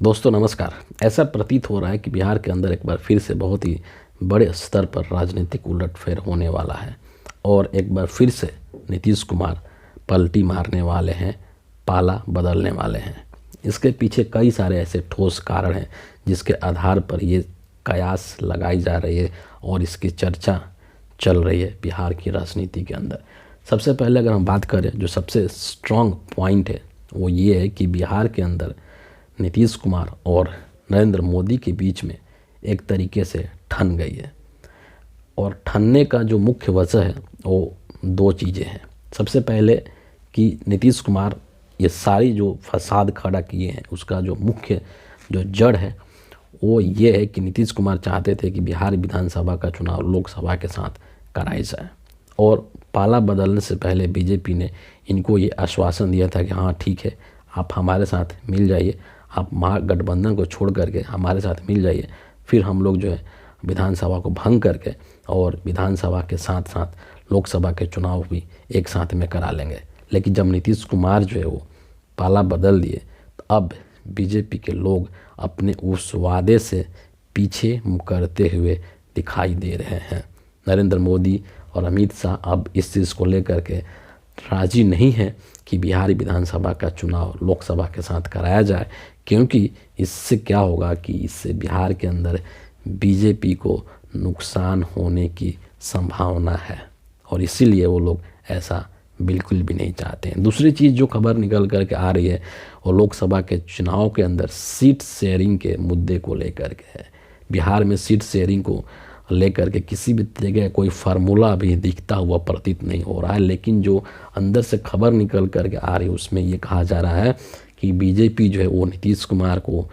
दोस्तों नमस्कार। ऐसा प्रतीत हो रहा है कि बिहार के अंदर एक बार फिर से बहुत ही बड़े स्तर पर राजनीतिक उलटफेर होने वाला है और एक बार फिर से नीतीश कुमार पलटी मारने वाले हैं, पाला बदलने वाले हैं। इसके पीछे कई सारे ऐसे ठोस कारण हैं जिसके आधार पर ये कयास लगाई जा रही है और इसकी चर्चा चल रही है बिहार की राजनीति के अंदर। सबसे पहले अगर हम बात करें, जो सबसे स्ट्रॉन्ग पॉइंट है वो ये है कि बिहार के अंदर नीतीश कुमार और नरेंद्र मोदी के बीच में एक तरीके से ठन गई है। और ठनने का जो मुख्य वजह है वो दो चीज़ें हैं। सबसे पहले कि नीतीश कुमार ये सारी जो फसाद खड़ा किए हैं उसका जो मुख्य जो जड़ है वो ये है कि नीतीश कुमार चाहते थे कि बिहार विधानसभा का चुनाव लोकसभा के साथ कराया जाए और पाला बदलने से पहले बीजेपी ने इनको ये आश्वासन दिया था कि हाँ ठीक है, आप हमारे साथ मिल जाइए, आप महागठबंधन को छोड़ करके हमारे साथ मिल जाइए, फिर हम लोग जो है विधानसभा को भंग करके और विधानसभा के साथ साथ लोकसभा के चुनाव भी एक साथ में करा लेंगे। लेकिन जब नीतीश कुमार जो है वो पाला बदल दिए तो अब बीजेपी के लोग अपने उस वादे से पीछे मुकरते हुए दिखाई दे रहे हैं। नरेंद्र मोदी और अमित शाह अब इस चीज़ को लेकर के राजी नहीं है कि बिहार विधानसभा का चुनाव लोकसभा के साथ कराया जाए, क्योंकि इससे क्या होगा कि इससे बिहार के अंदर बीजेपी को नुकसान होने की संभावना है और इसीलिए वो लोग ऐसा बिल्कुल भी नहीं चाहते हैं। दूसरी चीज़ जो खबर निकल करके आ रही है वो लोकसभा के चुनाव के अंदर सीट शेयरिंग के मुद्दे को लेकर के है। बिहार में सीट शेयरिंग को लेकर के किसी भी तरीके का कोई फार्मूला भी दिखता हुआ प्रतीत नहीं हो रहा है, लेकिन जो अंदर से खबर निकल करके आ रही है उसमें ये कहा जा रहा है कि बीजेपी जो है वो नीतीश कुमार को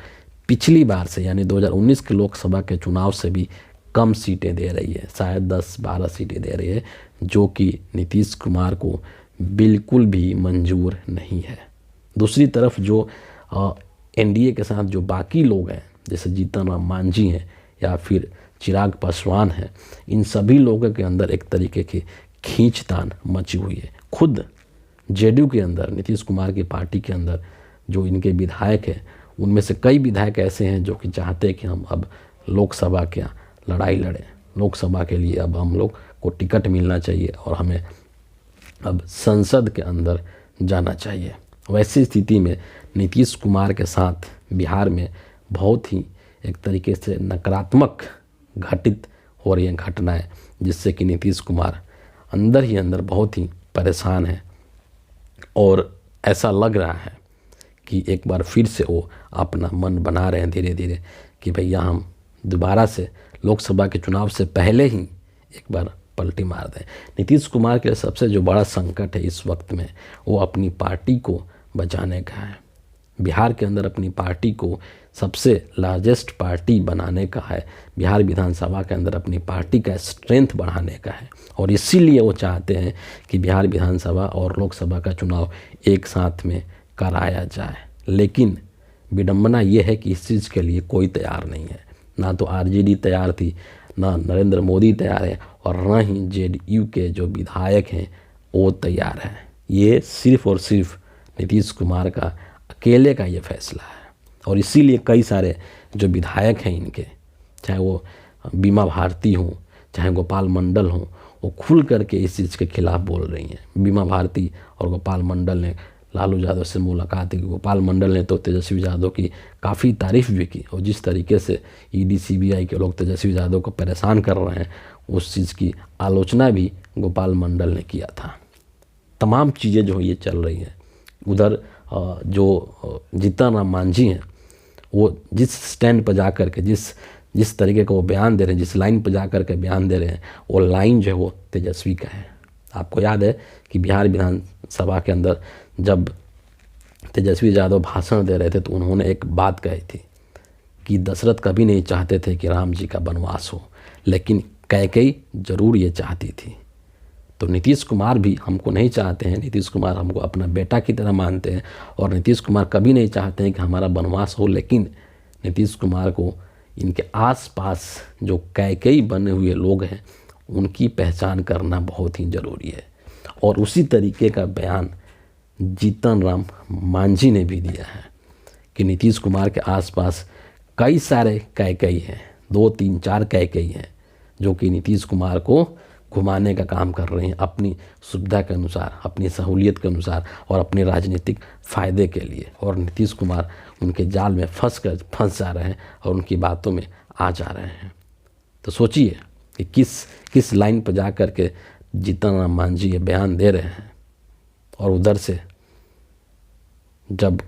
पिछली बार से यानी 2019 के लोकसभा के चुनाव से भी कम सीटें दे रही है, शायद 10-12 सीटें दे रही है, जो कि नीतीश कुमार को बिल्कुल भी मंजूर नहीं है। दूसरी तरफ जो एनडीए के साथ जो बाकी लोग हैं जैसे जीतन राम मांझी हैं या फिर चिराग पासवान है, इन सभी लोगों के अंदर एक तरीके की खींचतान मची हुई है। खुद जेडीयू के अंदर नीतीश कुमार की पार्टी के अंदर जो इनके विधायक हैं उनमें से कई विधायक ऐसे हैं जो कि चाहते हैं कि हम अब लोकसभा की लड़ाई लड़ें, लोकसभा के लिए अब हम लोग को टिकट मिलना चाहिए और हमें अब संसद के अंदर जाना चाहिए। वैसी स्थिति में नीतीश कुमार के साथ बिहार में बहुत ही एक तरीके से नकारात्मक घटित हो रही हैं घटनाएं, जिससे कि नीतीश कुमार अंदर ही अंदर बहुत ही परेशान है और ऐसा लग रहा है कि एक बार फिर से वो अपना मन बना रहे हैं धीरे धीरे कि भैया हम दोबारा से लोकसभा के चुनाव से पहले ही एक बार पलटी मार दें। नीतीश कुमार के सबसे जो बड़ा संकट है इस वक्त में वो अपनी पार्टी को बचाने का है। बिहार के अंदर अपनी पार्टी को सबसे लार्जेस्ट पार्टी बनाने का है, बिहार विधानसभा के अंदर अपनी पार्टी का स्ट्रेंथ बढ़ाने का है और इसीलिए वो चाहते हैं कि बिहार विधानसभा और लोकसभा का चुनाव एक साथ में कराया जाए। लेकिन विडंबना ये है कि इस चीज़ के लिए कोई तैयार नहीं है, ना तो आरजेडी तैयार थी, ना नरेंद्र मोदी तैयार है और ना ही जेडीयू के जो विधायक हैं वो तैयार हैं। ये सिर्फ और सिर्फ नीतीश कुमार का अकेले का ये फैसला है और इसीलिए कई सारे जो विधायक हैं इनके, चाहे वो बीमा भारती हों चाहे गोपाल मंडल हों, वो खुल करके इस चीज़ के खिलाफ बोल रही हैं। बीमा भारती और गोपाल मंडल ने लालू यादव से मुलाकात की। गोपाल मंडल ने तो तेजस्वी यादव की काफ़ी तारीफ़ भी की और जिस तरीके से ईडी सीबीआई के लोग तेजस्वी यादव को परेशान कर रहे हैं उस चीज़ की आलोचना भी गोपाल मंडल ने किया था। तमाम चीज़ें जो ये चल रही हैं, उधर जो जीतन राम मांझी हैं वो जिस स्टैंड पर जा कर के जिस तरीके का वो बयान दे रहे हैं, जिस लाइन पर जा कर के बयान दे रहे हैं, वो लाइन जो है वो तेजस्वी का है। आपको याद है कि बिहार विधानसभा के अंदर जब तेजस्वी यादव भाषण दे रहे थे तो उन्होंने एक बात कही थी कि दशरथ कभी नहीं चाहते थे कि राम जी का वनवास हो, लेकिन कैकेयी जरूर ये चाहती थी। तो नीतीश कुमार भी हमको नहीं चाहते हैं, नीतीश कुमार हमको अपना बेटा की तरह मानते हैं और नीतीश कुमार कभी नहीं चाहते हैं कि हमारा वनवास हो, लेकिन नीतीश कुमार को इनके आसपास जो कैकेयी बने हुए लोग हैं उनकी पहचान करना बहुत ही ज़रूरी है और उसी तरीके का बयान जीतन राम मांझी ने भी दिया है कि नीतीश कुमार के आसपास कई सारे कैकई हैं, 2 3 4 कैकई हैं जो कि नीतीश कुमार को घुमाने का काम कर रहे हैं अपनी सुविधा के अनुसार, अपनी सहूलियत के अनुसार और अपने राजनीतिक फ़ायदे के लिए। और नीतीश कुमार उनके जाल में फंस जा रहे हैं और उनकी बातों में आ जा रहे हैं। तो सोचिए कि किस लाइन पर जा कर के जीतन राम मांझी ये बयान दे रहे हैं, और उधर से जब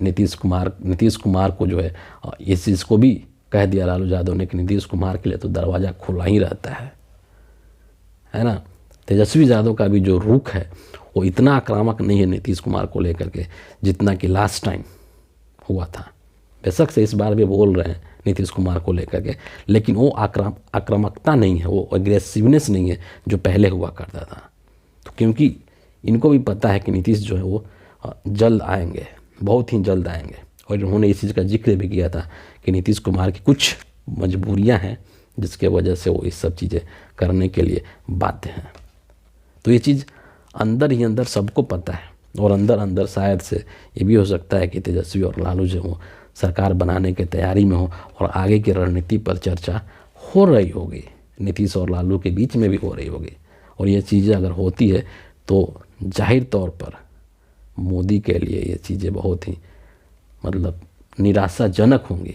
नीतीश कुमार को जो है इस चीज़ को भी कह दिया लालू यादव ने कि नीतीश कुमार के लिए तो दरवाज़ा खुला ही रहता है ना। तेजस्वी यादव का भी जो रुख है वो इतना आक्रामक नहीं है नीतीश कुमार को लेकर के जितना कि लास्ट टाइम हुआ था। बेशक से इस बार भी बोल रहे हैं नीतीश कुमार को लेकर के, लेकिन वो आक्रामकता नहीं है, वो एग्रेसिवनेस नहीं है जो पहले हुआ करता था। तो क्योंकि इनको भी पता है कि नीतीश जो है वो जल्द आएंगे, बहुत ही जल्द आएंगे। और उन्होंने इस चीज़ का जिक्र भी किया था कि नीतीश कुमार की कुछ मजबूरियां हैं जिसके वजह से वो इस सब चीज़ें करने के लिए बाध्य हैं। तो ये चीज़ अंदर ही अंदर सबको पता है, और अंदर अंदर शायद से ये भी हो सकता है कि तेजस्वी और लालू जो हो सरकार बनाने की तैयारी में हो और आगे की रणनीति पर चर्चा हो रही होगी, नीतीश और लालू के बीच में भी हो रही होगी। और ये चीज़ें अगर होती है तो जाहिर तौर पर मोदी के लिए ये चीज़ें बहुत ही निराशाजनक होंगी,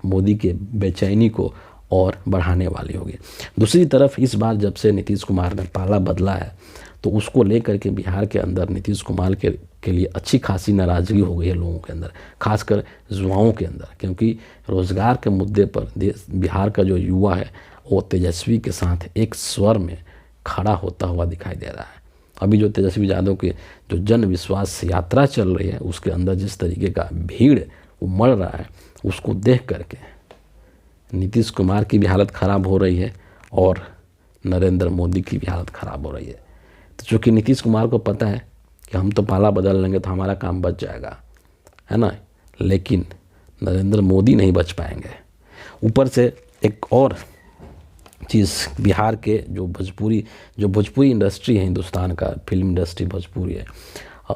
मोदी के बेचैनी को और बढ़ाने वाली होगी। दूसरी तरफ इस बार जब से नीतीश कुमार ने पाला बदला है तो उसको लेकर के बिहार के अंदर नीतीश कुमार के लिए अच्छी खासी नाराज़गी हो गई है लोगों के अंदर, खासकर युवाओं के अंदर, क्योंकि रोज़गार के मुद्दे पर बिहार का जो युवा है वो तेजस्वी के साथ एक स्वर में खड़ा होता हुआ दिखाई दे रहा है। अभी जो तेजस्वी यादव के जो जन विश्वास यात्रा चल रही है उसके अंदर जिस तरीके का भीड़ उमड़ रहा है उसको देख करके नीतीश कुमार की भी हालत ख़राब हो रही है और नरेंद्र मोदी की भी हालत ख़राब हो रही है। तो चूँकि नीतीश कुमार को पता है कि हम तो पाला बदल लेंगे तो हमारा काम बच जाएगा, है ना, लेकिन नरेंद्र मोदी नहीं बच पाएंगे। ऊपर से एक और चीज़, बिहार के जो भोजपुरी इंडस्ट्री है, हिंदुस्तान का फिल्म इंडस्ट्री भोजपुरी है,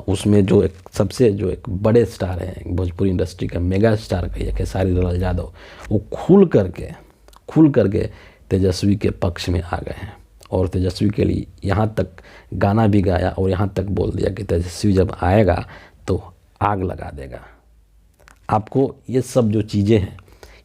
उसमें जो एक बड़े स्टार हैं भोजपुरी इंडस्ट्री का मेगा स्टार कहिए खेसारी लाल यादव, वो खुल करके तेजस्वी के पक्ष में आ गए हैं और तेजस्वी के लिए यहाँ तक गाना भी गाया और यहाँ तक बोल दिया कि तेजस्वी जब आएगा तो आग लगा देगा। आपको ये सब जो चीज़ें हैं,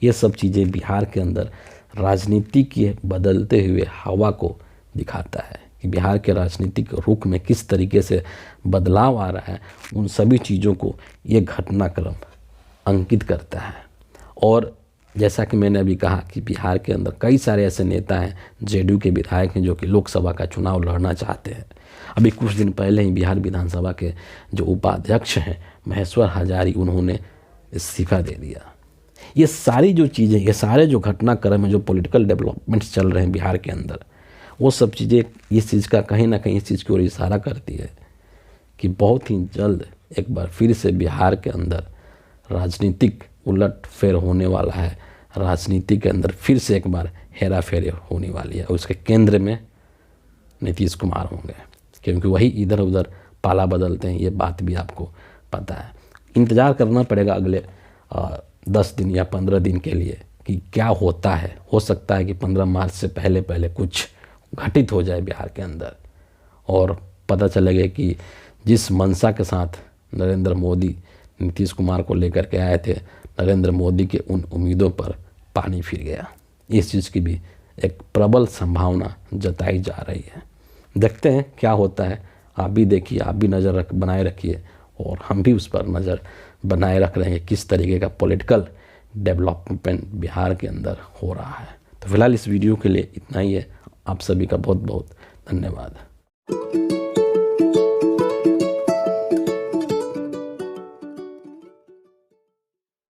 ये सब चीज़ें बिहार के अंदर राजनीति के बदलते हुए हवा को दिखाता है कि बिहार के राजनीतिक रुख में किस तरीके से बदलाव आ रहा है। उन सभी चीज़ों को ये घटनाक्रम अंकित करता है। और जैसा कि मैंने अभी कहा कि बिहार के अंदर कई सारे ऐसे नेता हैं, जेडीयू के विधायक हैं जो कि लोकसभा का चुनाव लड़ना चाहते हैं। अभी कुछ दिन पहले ही बिहार विधानसभा के जो उपाध्यक्ष हैं महेश्वर हजारी, उन्होंने इस्तीफा दे दिया। ये सारी जो चीज़ें, ये सारे जो घटनाक्रम हैं, जो पॉलिटिकल डेवलपमेंट्स चल रहे हैं बिहार के अंदर, वो सब चीज़ें इस चीज़ का कहीं ना कहीं इस चीज़ की ओर इशारा करती है कि बहुत ही जल्द एक बार फिर से बिहार के अंदर राजनीतिक उलट फेर होने वाला है। राजनीति के अंदर फिर से एक बार हेरा फेरी होने वाली है और उसके केंद्र में नीतीश कुमार होंगे, क्योंकि वही इधर उधर पाला बदलते हैं। ये बात भी आपको पता है। इंतज़ार करना पड़ेगा अगले 10 दिन या 15 दिन के लिए कि क्या होता है। हो सकता है कि 15 मार्च से पहले कुछ घटित हो जाए बिहार के अंदर और पता चलेगा कि जिस मंशा के साथ नरेंद्र मोदी नीतीश कुमार को लेकर के आए थे, नरेंद्र मोदी के उन उम्मीदों पर पानी फिर गया। इस चीज़ की भी एक प्रबल संभावना जताई जा रही है। देखते हैं क्या होता है। आप भी देखिए, आप भी नज़र बनाए रखिए और हम भी उस पर नज़र बनाए रख रहे हैं किस तरीके का पॉलिटिकल डेवलपमेंट बिहार के अंदर हो रहा है। तो फिलहाल इस वीडियो के लिए इतना ही है। आप सभी का बहुत बहुत धन्यवाद।